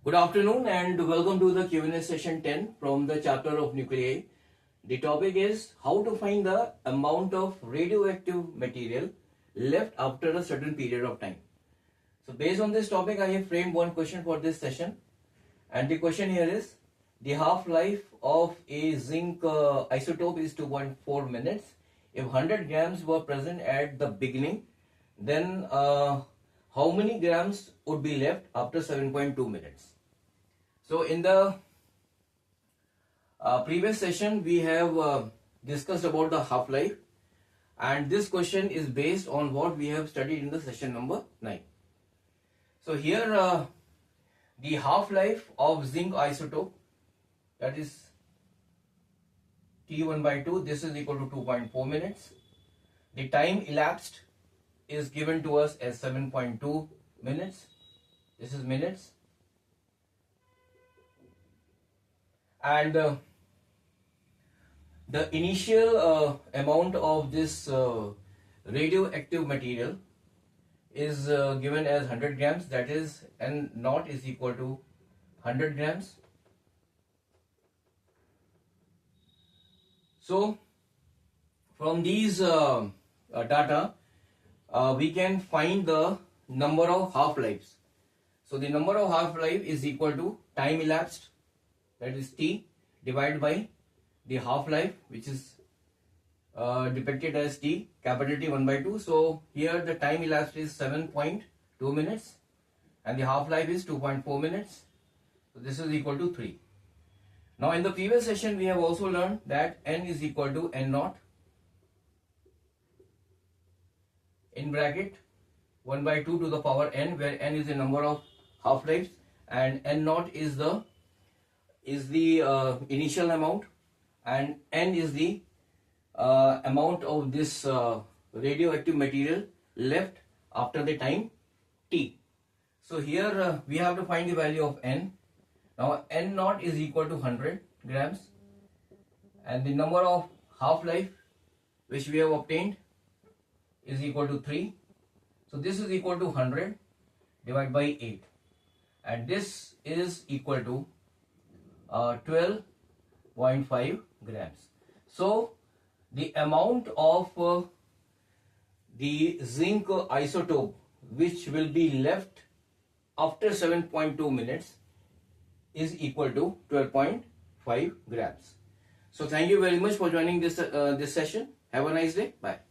Good afternoon and welcome to the Q&A session 10 from the chapter of Nuclei. The topic is how to find the amount of radioactive material left after a certain period of time. So based on this topic, I have framed one question for this session, and the question here is the half-life of a zinc isotope is 2.4 minutes. If 100 grams were present at the beginning, then how many grams would be left after 7.2 minutes? So in the previous session, we have discussed about the half-life, and this question is based on what we have studied in the session number 9. So here the half-life of zinc isotope, that is T1 by 2, this is equal to 2.4 minutes. The time elapsed is given to us as 7.2 minutes. This is minutes. And the initial amount of this radioactive material is given as 100 grams, that is N naught is equal to 100 grams. So from these data, we can find the number of half-lives. So the number of half-life is equal to time elapsed, that is T, divided by the half-life, which is depicted as T, capital T 1 by 2. So here the time elapsed is 7.2 minutes and the half-life is 2.4 minutes. So this is equal to 3. Now in the previous session, we have also learned that N is equal to N naught in bracket 1 by 2 to the power N, where N is the number of half-lives and N naught is the initial amount, and N is the amount of this radioactive material left after the time T. So here we have to find the value of N. Now N naught is equal to 100 grams and the number of half-life which we have obtained is equal to 3. So this is equal to 100 divided by 8, and this is equal to 12.5 grams. So the amount of the zinc isotope which will be left after 7.2 minutes is equal to 12.5 grams. So thank you very much for joining this session. Have a nice day. Bye.